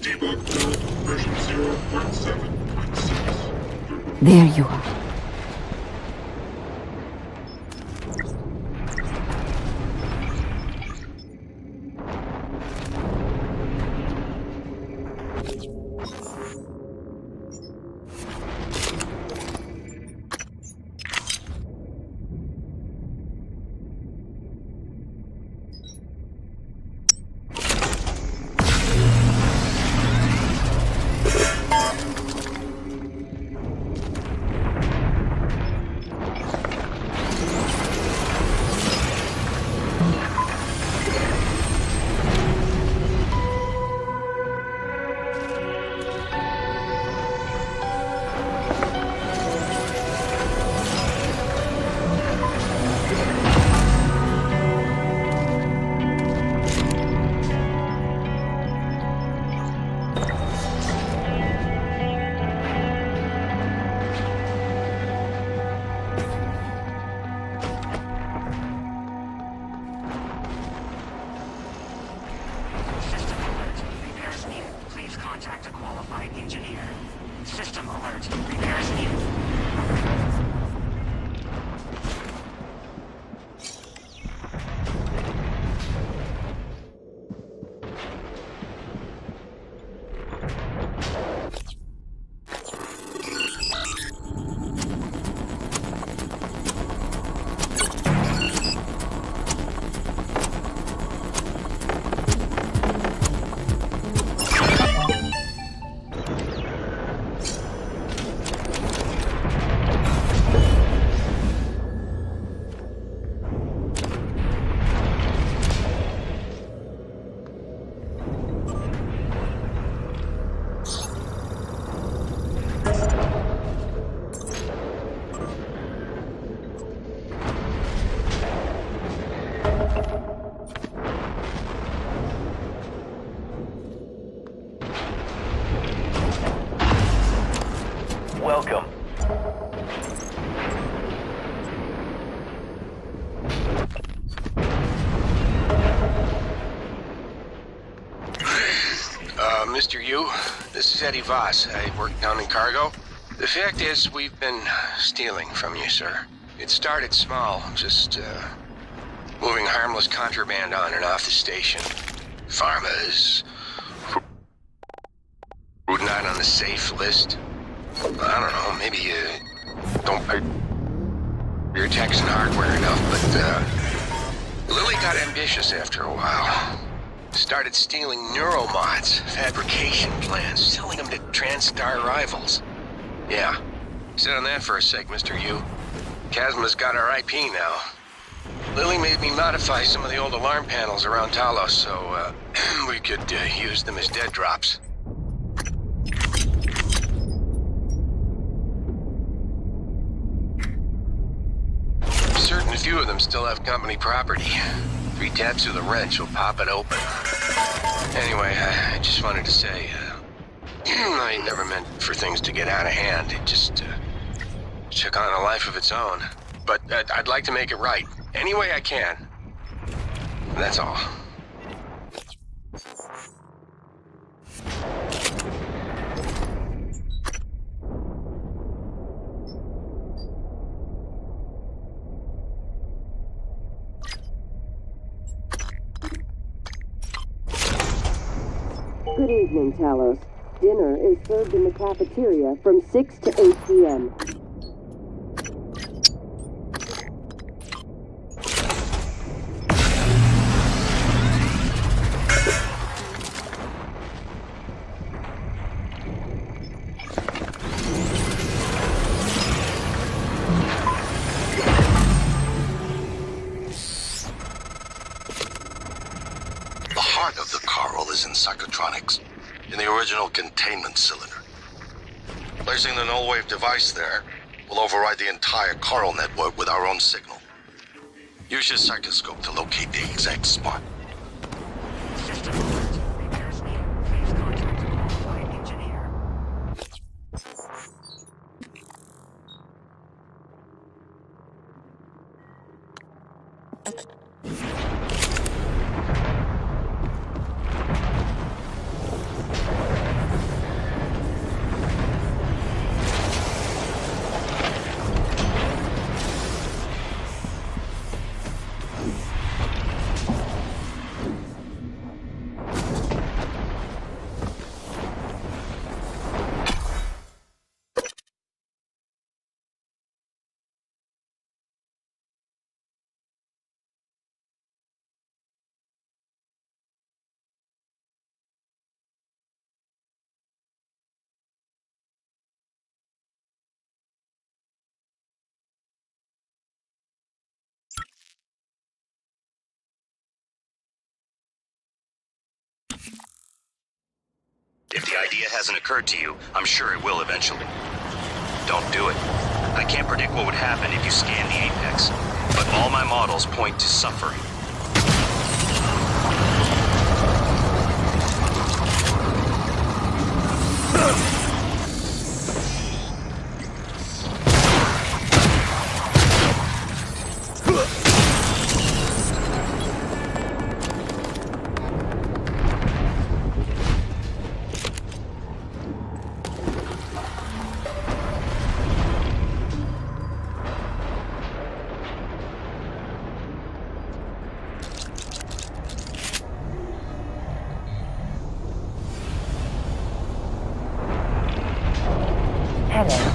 Debug build version 0.7.6. There you are. Welcome. Mr. Yu, this is Eddie Voss. I work down in cargo. The fact is, we've been stealing from you, sir. It started small, just moving harmless contraband on and off the station. Pharma is not on the safe list. I don't know, maybe you don't pay your tax and hardware enough, but Lily got ambitious after a while. Started stealing neuromods, fabrication plans, selling them to TranStar rivals. Yeah, sit on that for a sec, Mr. Yu. Chasma's got our IP now. Lily made me modify some of the old alarm panels around Talos so we could use them as dead drops. Certain few of them still have company property. 3 taps of the wrench will pop it open. Anyway, I just wanted to say, I never meant for things to get out of hand. It just took on a life of its own. But I'd like to make it right, any way I can. That's all. Good evening, Talos. Dinner is served in the cafeteria from 6 to 8 p.m. The heart of the coral is in psychotronics, in the original containment cylinder. Placing the null-wave device there will override the entire coral network with our own signal. Use your psychoscope to locate the exact spot. System alert. Repairs needed. Please contact a qualified engineer. the idea hasn't occurred to you, I'm sure it will eventually. Don't do it. I can't predict what would happen if you scan the Apex, but all my models point to suffering. Hello.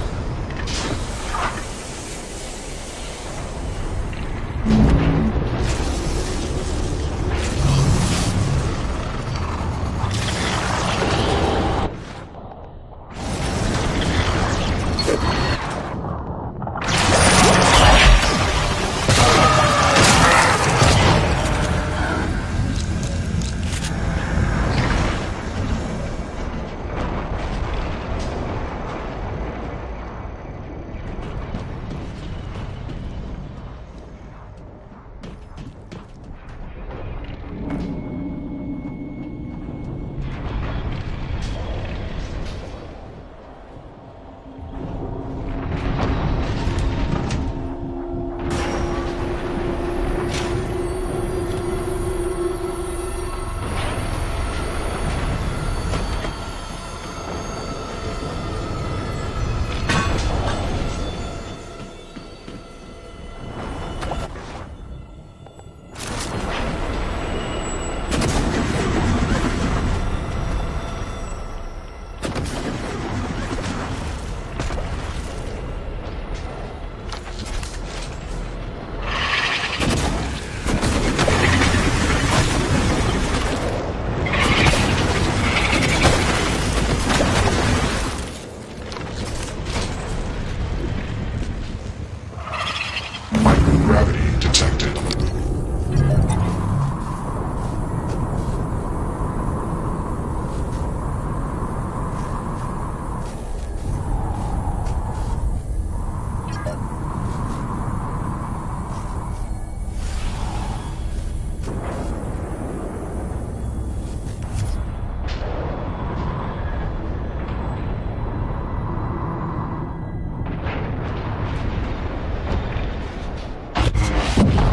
Microgravity detected.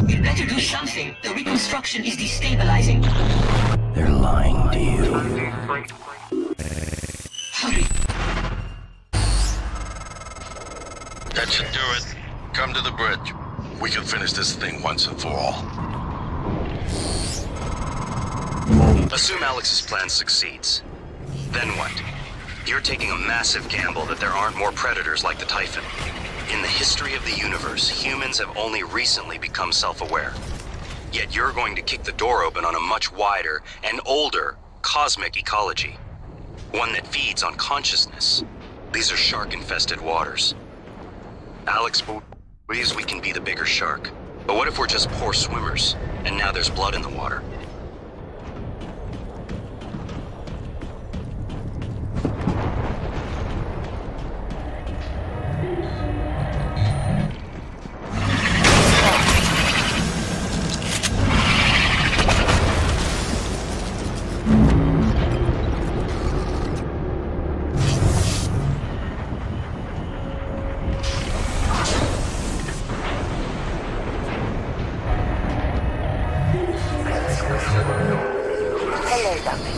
You better do something. The reconstruction is destabilizing. They're lying to you. Hurry. That should do it. Come to the bridge. We can finish this thing once and for all. Assume Alex's plan succeeds. Then what? You're taking a massive gamble that there aren't more predators like the Typhon. In the history of the universe, humans have only recently become self-aware. Yet you're going to kick the door open on a much wider and older cosmic ecology. One that feeds on consciousness. These are shark-infested waters. Alex believes we can be the bigger shark. But what if we're just poor swimmers, and now there's blood in the water? Hello, Dr.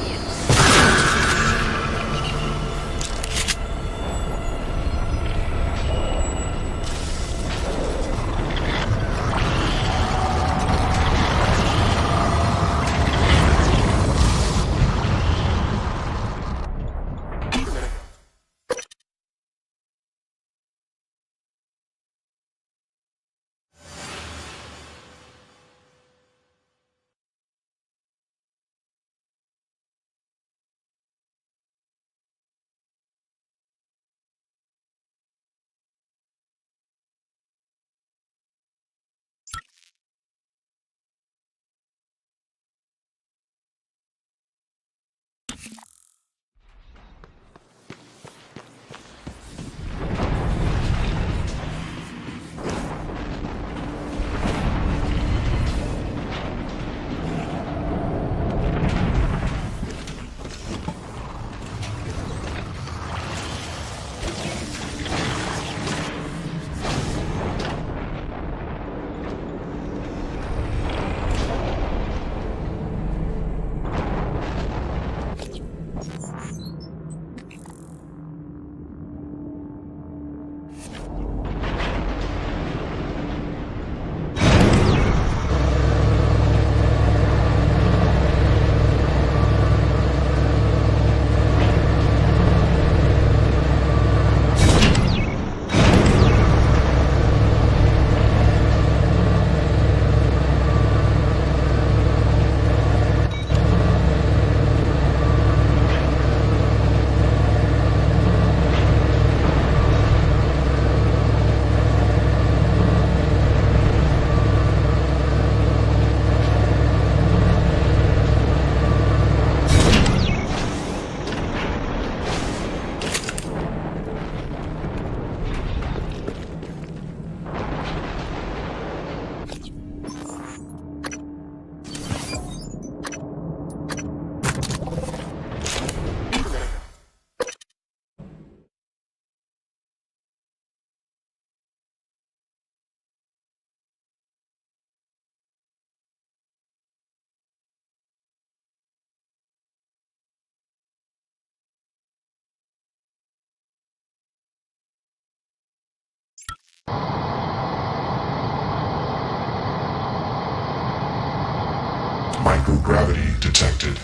Microgravity detected.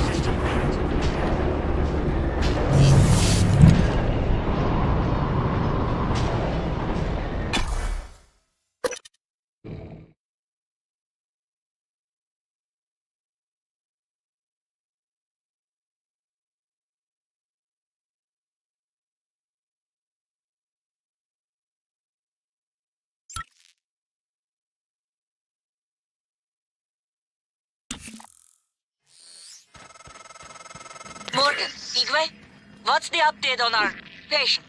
System alert. Morgan, Igwe, what's the update on our patient?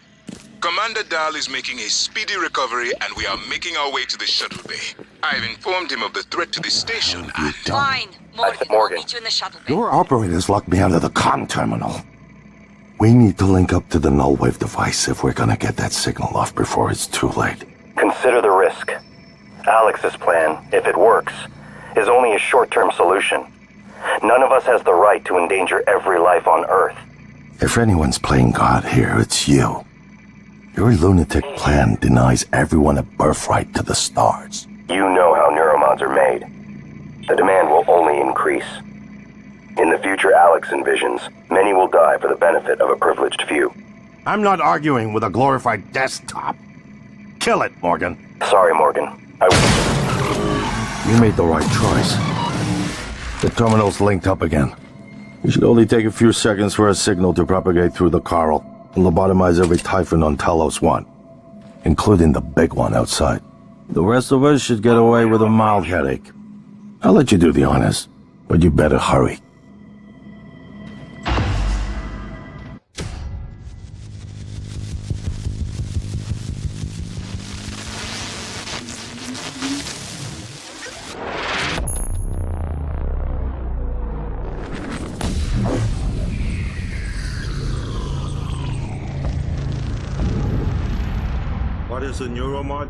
Commander Dahl is making a speedy recovery, and we are making our way to the shuttle bay. I've informed him of the threat to the station, and... Fine, Morgan. Morgan. I'll meet you in the shuttle bay. Your operators locked me out of the comm terminal. We need to link up to the null wave device if we're gonna get that signal off before it's too late. Consider the risk. Alex's plan, if it works, is only a short-term solution. None of us has the right to endanger every life on Earth. If anyone's playing God here, it's you. Your lunatic plan denies everyone a birthright to the stars. You know how neuromods are made. The demand will only increase. In the future Alex envisions, many will die for the benefit of a privileged few. I'm not arguing with a glorified desktop. Kill it, Morgan. Sorry, Morgan. You made the right choice. The terminal's linked up again. It should only take a few seconds for a signal to propagate through the coral and lobotomize every Typhon on Talos I, including the big one outside. The rest of us should get away with a mild headache. I'll let you do the honors, but you better hurry. What is a neuromod?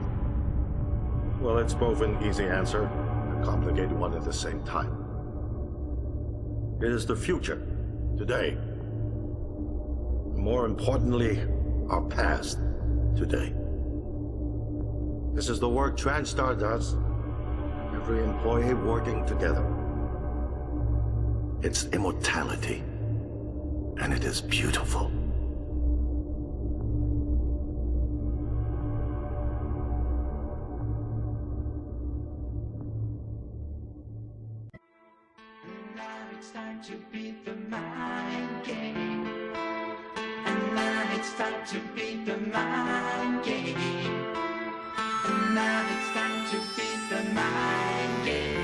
Well, it's both an easy answer and a complicated one at the same time. It is the future, today. More importantly, our past, today. This is the work TranStar does. Every employee working together. It's immortality. And it is beautiful. It's time to beat the mind game. And now it's time to beat the mind game. And now it's time to beat the mind game.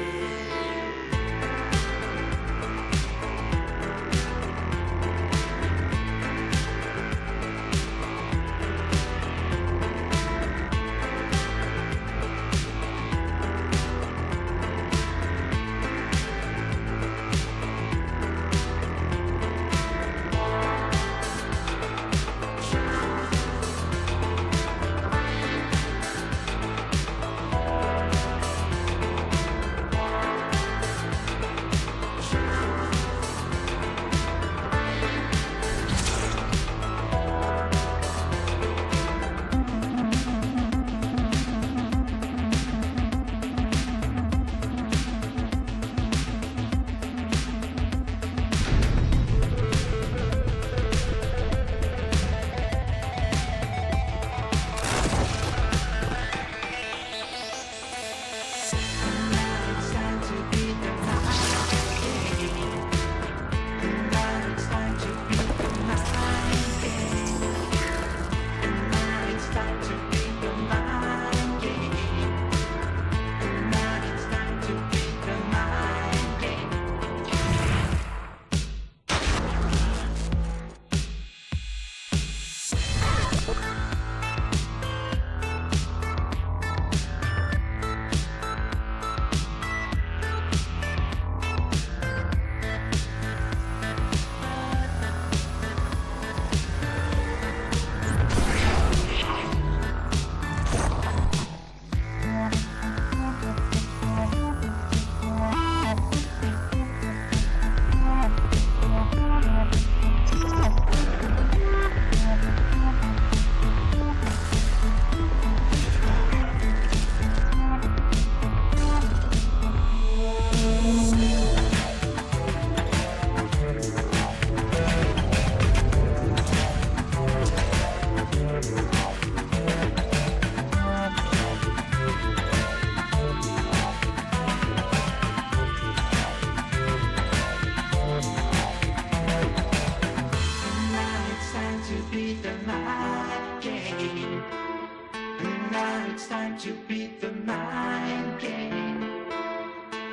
now it's time to beat the mind game.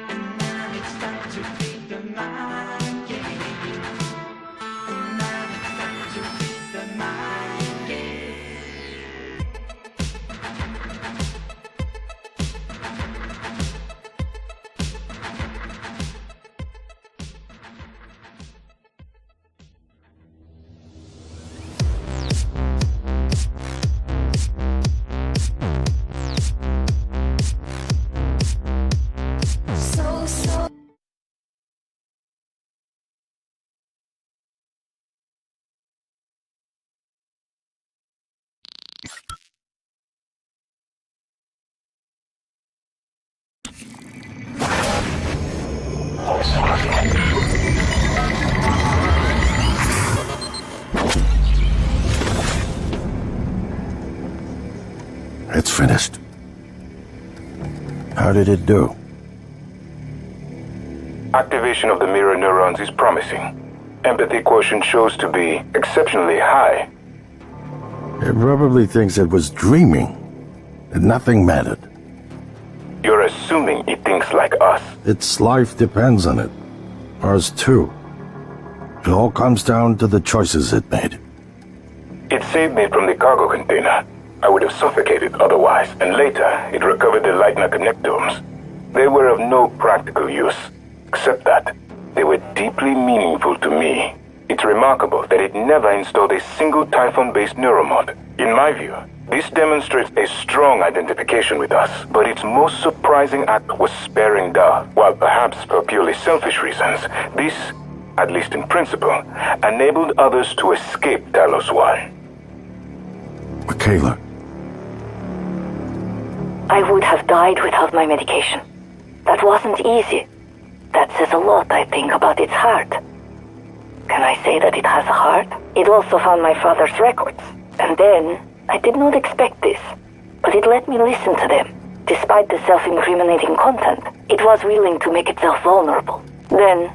And now it's time to beat the mind game. And now it's time to beat the mind game. It's finished. How did it do? Activation of the mirror neurons is promising. Empathy quotient shows to be exceptionally high. It probably thinks it was dreaming, and nothing mattered. You're assuming it thinks like us. Its life depends on it. Ours too. It all comes down to the choices it made. It saved me from the cargo container. I would have suffocated otherwise, and later it recovered the Lightner connectomes. They were of no practical use, except that they were deeply meaningful to me. It's remarkable that it never installed a single Typhon-based neuromod. In my view, this demonstrates a strong identification with us, but its most surprising act was sparing Da. While perhaps for purely selfish reasons, this, at least in principle, enabled others to escape Talos I. Michaela. I would have died without my medication. That wasn't easy. That says a lot, I think, about its heart. Can I say that it has a heart? It also found my father's records. And then, I did not expect this, but it let me listen to them. Despite the self-incriminating content, it was willing to make itself vulnerable. Then,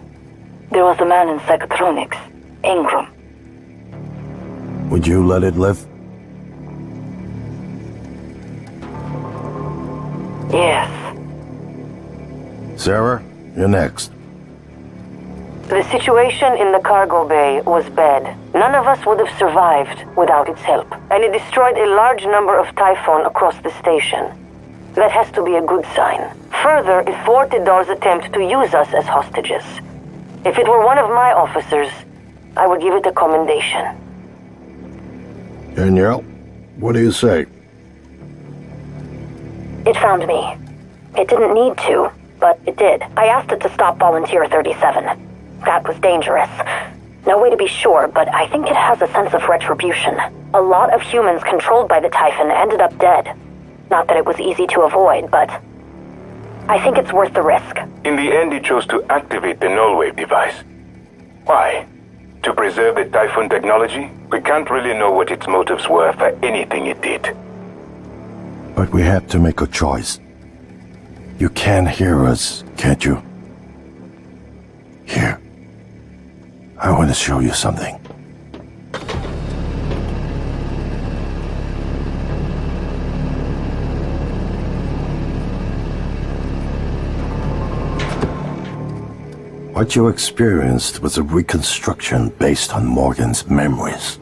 there was a man in psychotronics, Ingram. Would you let it live? Yes. Sarah, you're next. The situation in the cargo bay was bad. None of us would have survived without its help, and it destroyed a large number of Typhon across the station. That has to be a good sign. Further, it thwarted Dar's attempt to use us as hostages. If it were one of my officers, I would give it a commendation. Danielle, what do you say? It found me. It didn't need to, but it did. I asked it to stop Volunteer 37. That was dangerous. No way to be sure, but I think it has a sense of retribution. A lot of humans controlled by the Typhon ended up dead. Not that it was easy to avoid, but I think it's worth the risk. In the end, it chose to activate the null wave device. Why? To preserve the Typhon technology? We can't really know what its motives were for anything it did. But we have to make a choice. You can hear us, can't you? Here. I want to show you something. What you experienced was a reconstruction based on Morgan's memories.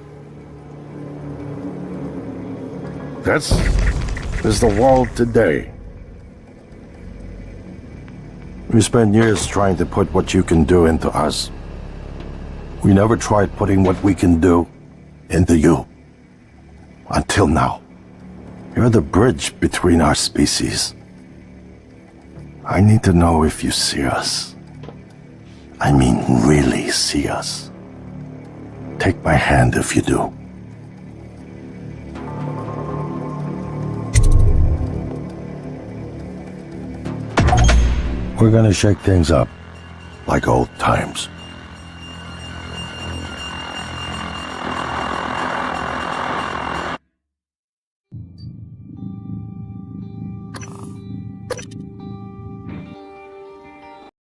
This is the world today. We spent years trying to put what you can do into us. We never tried putting what we can do into you. Until now. You're the bridge between our species. I need to know if you see us. I mean, really see us. Take my hand if you do. We're gonna shake things up, like old times.